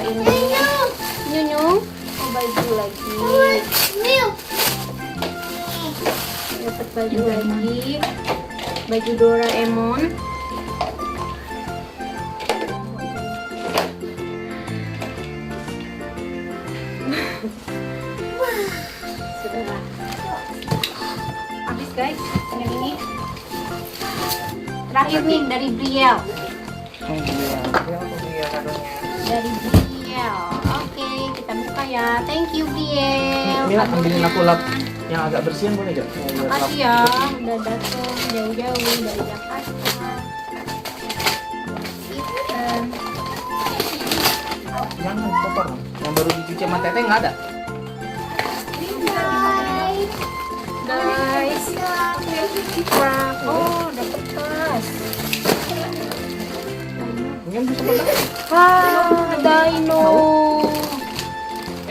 ini. Nyunyung. Oh, baju lagi. Dapat baju lagi. Baju Doraemon. Sudah. Habis guys, yang ini. Terakhir nih dari Briel. Oh iya, aku beli kadonya. Dari Briel. Oke, kita buka ya. Thank you Briel. Ini lah ambilin aku lap yang agak bersihin boleh gak? Makasih ya, udah datang jauh-jauh dari Jakarta. Jangan kotor. Yang baru dicuci sama Teteh nggak ada? Guys, oh dapat tas. Mungkin bisa pegang. Wah, Dino.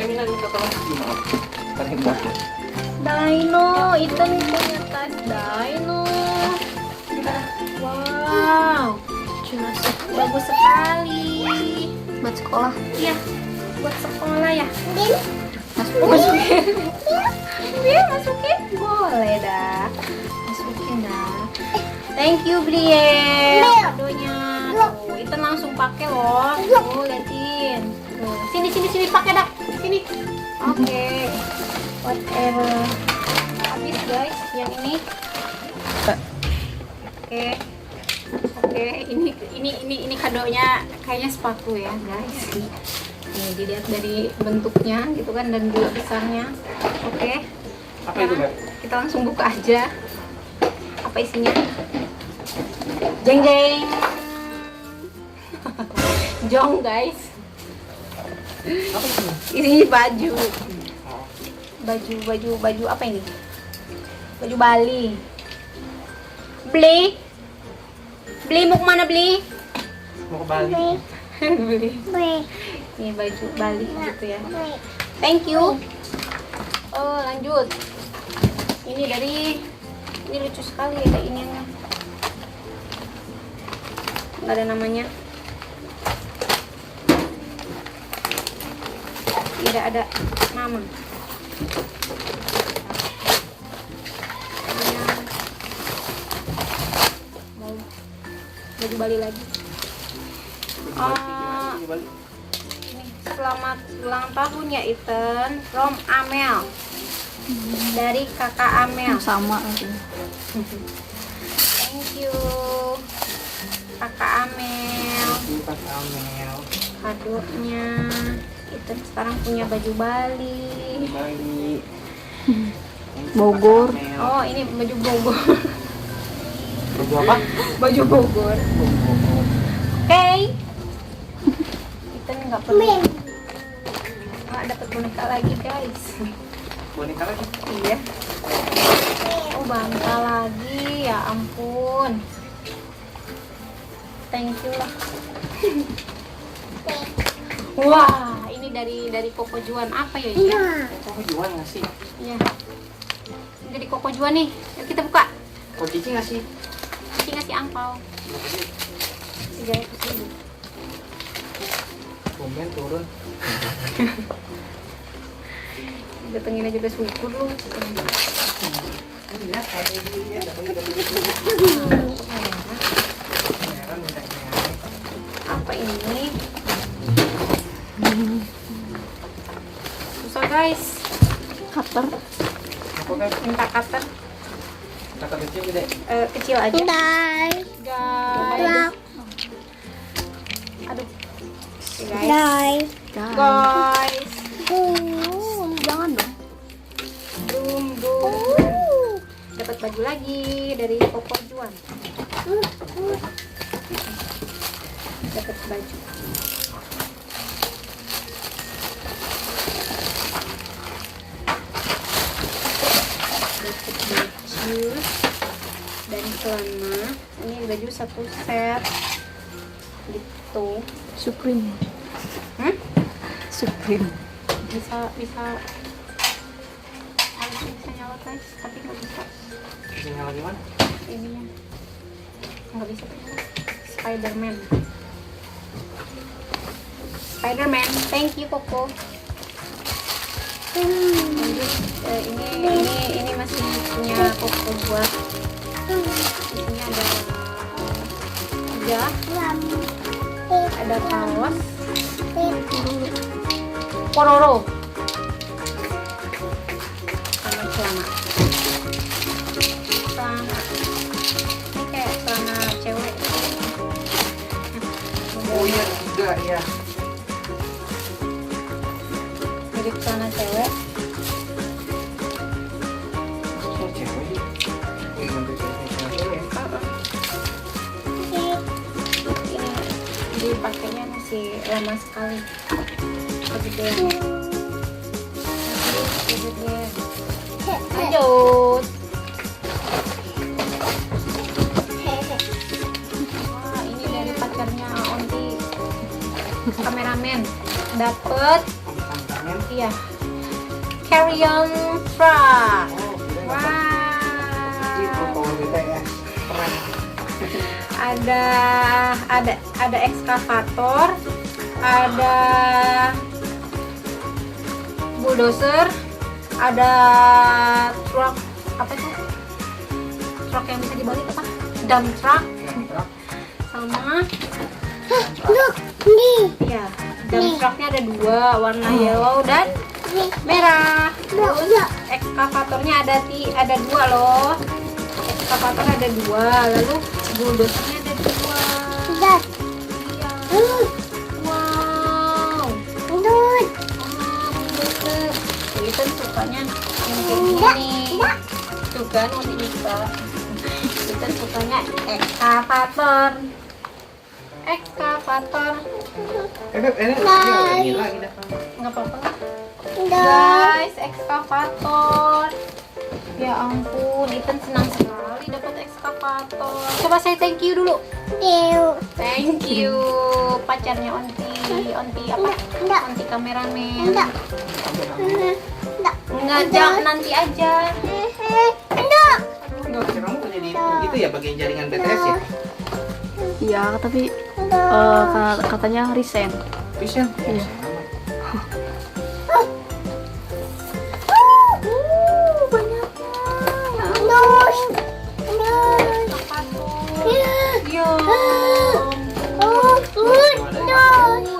Mina minta tolong gimana? Tarik belakang. Dino, Ethan punya tas Dino. Wow, bagus sekali. Buat sekolah. Iya, buat sekolah ya. Masukin. Iya, masukin. Boleh dah. Masukin dah. Thank you, Briel. Kadonya. Tuh, Ethan langsung pakai loh. Tuh, liatin. Tuh, sini pakai dah. Sini. Oke. Whatever. Habis guys, yang ini. Oke, ini kadonya kayaknya sepatu ya, guys. Nih, dilihat dari bentuknya gitu kan dan juga besarnya. Oke. Apa itu, Beb? Kita langsung buka aja. Apa isinya? Jeng jeng. Jong, guys. Apa itu? Ini baju. Baju apa ini? Baju Bali. Beli mau kemana beli? Mau ke Bali. Beli. Ini baju Bali gitu ya. Thank you. Oh, lanjut. Ini lucu sekali ada ininya. Nggak ada namanya. Tidak ada nama. Baju Bali lagi. Ini selamat ulang tahun ya Ethan, from Amel. Dari kakak Amel. Sama lagi. Thank you kakak Amel. Bukan Amel. Kadonya. Ethan sekarang punya baju Bali. Bali. Bogor. Oh, ini baju Bogor. Baju apa? Baju Bogor. Oke. Kita nggak perlu. Dapat boneka lagi guys. Boneka lagi. Iya. Oh, bangka lagi. Ya ampun. Thank you lah. Wah, ini dari Koko Juan apa ya ini? Kok jual ngasih? Iya. Ini dari Koko Juan nih. Yuk kita buka. Kok Cici ngasih? Cici ngasih angpau. 300.000. Komen turun. Datengin aja udah syukur lu. Apa ini? Susah guys. Cutter. Apa kan? Minta cutter Kata kecil gede. kecil aja. Bye. Guys. Aduh. Oke, guys. Bye. Guys. Jangan dong. Boom. Dapat baju lagi dari Koko Juan. Dapat baju. Dapat baju dan celana. Ini baju satu set. Gitu. Supreme. Supreme. Bisa harusnya bisa nyala guys, tapi nggak bisa. Nyala gimana? Ininya nggak bisa. Spiderman. Spiderman. Thank you Koko. Lanjut, ini masih punya Koko buat. Ini ada kaos Pororo sama celana. Ini kayak celana cewek. Oh iya, juga ya. Mirip celana cewek. Oh, cewek. Ini untuk cewek. Ini dipakainya masih lama sekali. Kegedean. Lanjut. Wah, ini dari pacarnya Onti, kameramen. Dapet, iya, carry on truck. Wah, ada ekskavator, ada bulldozer, ada truk, apa itu? Truk yang bisa dibalik apa? Dump truck, sama Look, nih. ya, dump trucknya ada dua, warna yellow dan merah. Terus ekskavatornya ada dua loh. Ekskavator ada dua, lalu bulldozernya ada dua. Lihat. Iya. Wow. Lihat. Bulldozer. Ethan sukanya yang kayak gini. Tuh kan, mau bisa. Ethan sukanya ekskavator. Ekskavator. Nggak apa-apa lah. Guys, ekskavator. Ya ampun, Ethan senang sekali dapat ekskavator. Coba saya thank you dulu. Thank you pacarnya Onti apa? Onti kameramen. Enggak. Enggak, jangan nanti aja. Enggak. Kamu kerja di itu ya bagian jaringan BTS ya? Iya, tapi katanya resign. Bisa. Iya.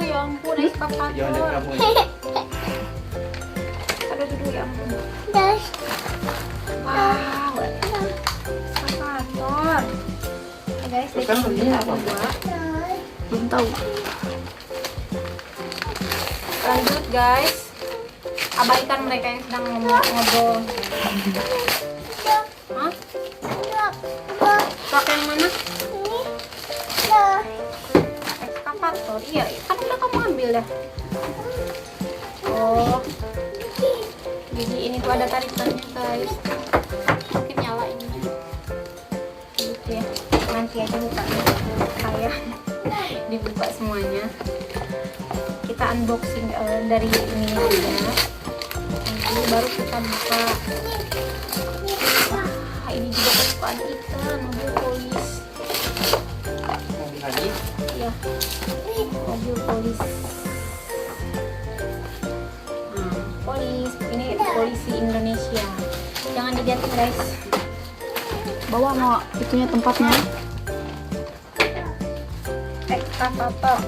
Ya ampun, ekskavator. Jangan dari kamu ya. Ada dulu ya ampun. Wow, ekskavator. Nah, guys, Terus kan kerjanya apa? Belum tahu. Lanjut guys, abaikan mereka yang sedang ngobrol. Hah? Truk yang mana? Ekskavator. Iya, kan udah kamu ambil ya. Oh, jadi ini tuh ada tarikannya guys. Mungkin nyala ininya. Gitu ya. Nanti aja buka saya. Dibuka semuanya. Kita unboxing dari ini aja. Nanti baru kita buka. Wah, ini juga kesukaan kita, mobil polis. Mobil lagi. Iya, mobil polis. Polis, ini polisi Indonesia. Jangan dilihatin guys. Bawa mau itunya tempatnya. Ekskavator.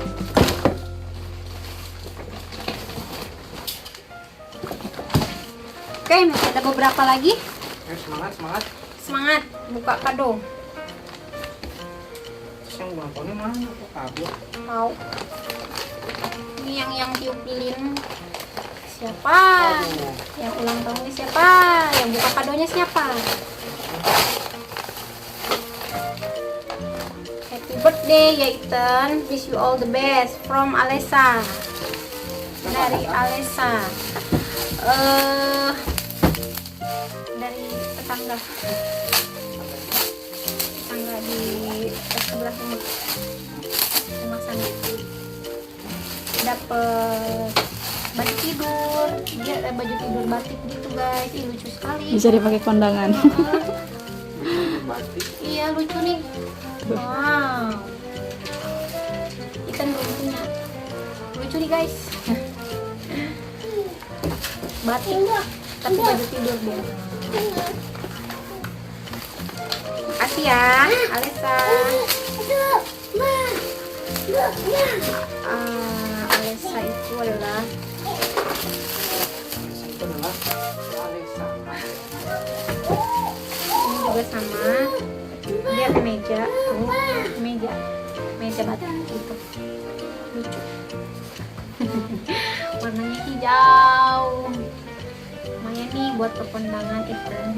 Oke, masih ada beberapa lagi. Semangat. Semangat, buka kado. Terus yang ulang tahunnya mana? Kok kabur? Tahu. Ini yang tiup lilin. Siapa? Aduh. Yang ulang tahunnya siapa? Yang buka kadonya siapa? Happy birthday ya Ethan. Wish you all the best from Alessa. Dari Alessa. Dari tetangga di sebelah rumah sana. Dapet baju tidur, dia baju tidur batik gitu guys. Ih, lucu sekali. Bisa dipakai kondangan. Batik. Iya, lucu nih. Wow, Ethan belum punya. Lucu lucu nih guys. Batik tapi baju tidur dia. Makasih ya Alessa. Alessa itu adalah ini juga sama, dia meja batik gitu, lucu. Warnanya hijau, lumayan nih buat pemandangan event.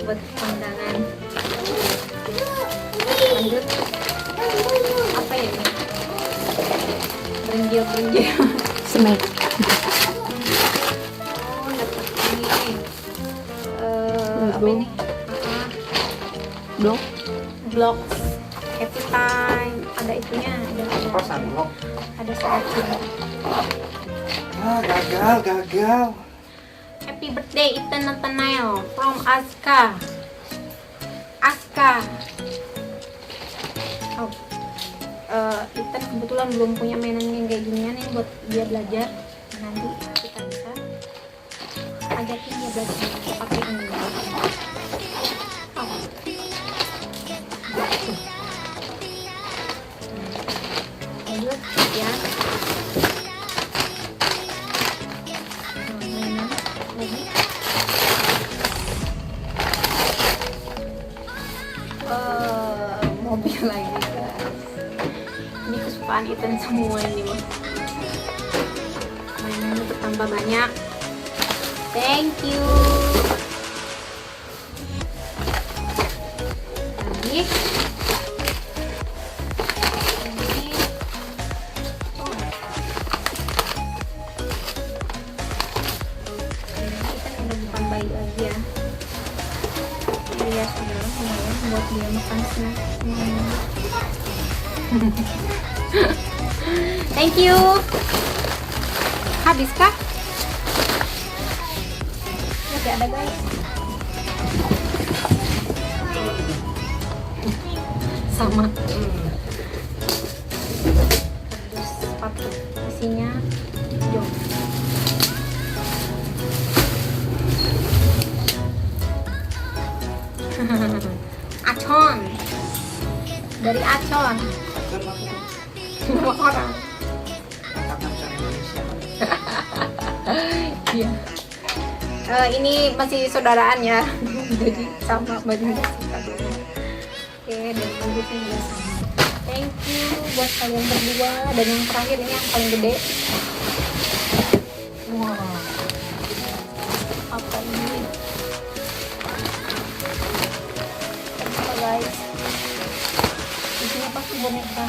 Buat pemandangan. Lanjut, apa ya ini? Berinjil Snack. Oh, dapat ini. Apa ini? Blok happy time, ada itunya, ada scratching. Gagal. Happy birthday Ethan Nathanael from Aska. Oh, Ethan kebetulan belum punya mainan yang kayak ginian nih buat dia belajar. Nanti kita bisa ajakin dia belajar pakai ini. Oh. Lanjut ya. Mainan lagi. Mobil lagi guys. Ini kesukaan Ethan semua ini mah. Mainannya bertambah banyak. Thank you. Lagi. Ini. Oh. Ini Ethan udah bukan bayi lagi ya. Iya sudah lumayan buat dia makan snack. Thank you. Habis kah? Masih ada guys. Sama. Terus sepatu isinya jok. Acon dari Acon. Semua orang. Iya. Ini masih saudaraan ya. Jadi sama bajunya suka dulu. Oke, dan bagusnya juga sama. Thank you buat kalian berdua, dan yang terakhir ini yang paling gede. Wow. Apa ini? Apa guys? Isinya pasti boneka.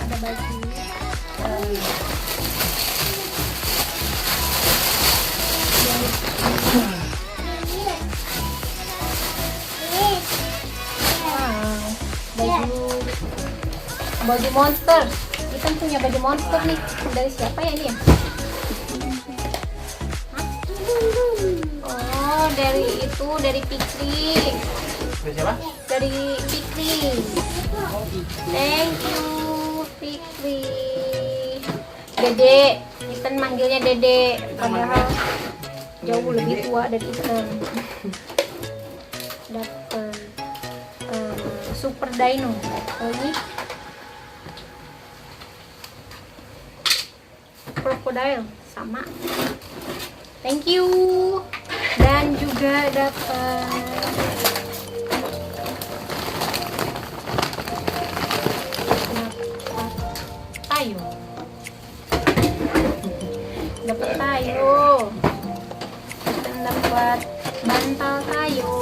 Ada baju. Baju monster. Kita punya baju monster nih. Dari siapa ya ini ya? Hah? Oh, dari itu, dari Fikri. Dari siapa? Dari Fikri. Thank you, Fikri. Dede. Ethan manggilnya Dede. Padahal jauh lebih tua dari Ethan. Dapat Super Dino. Oh, ini Crocodile sama. Thank you. Dan juga dapat tayo. Dapat tayo. Kita dapat bantal tayo.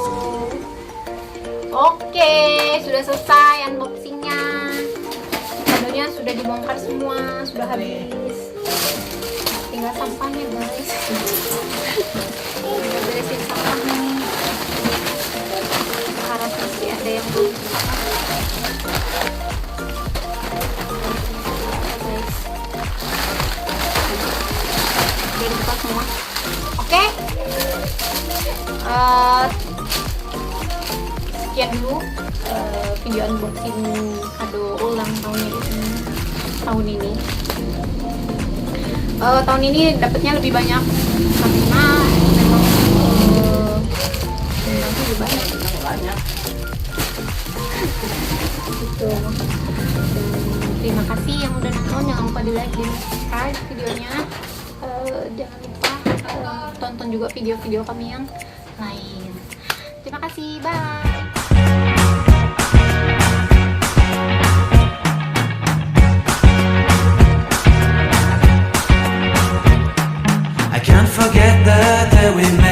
Oke, sudah selesai unboxingnya. Kadonya sudah dibongkar semua, sudah habis. Tinggal sampahnya guys. Udah beresin sampahnya. Harap masih ada yang belum. Guys, udah dibuka semua. Oke. sekian dulu video unboxing kado ulang tahunnya tahun ini. Tahun ini dapatnya lebih banyak karena memang lebih banyak. Gitu. Terima kasih yang udah nonton, jangan lupa di like dan subscribe videonya. Jangan lupa tonton juga video-video kami yang lain. Terima kasih, bye. I can't forget the day we met.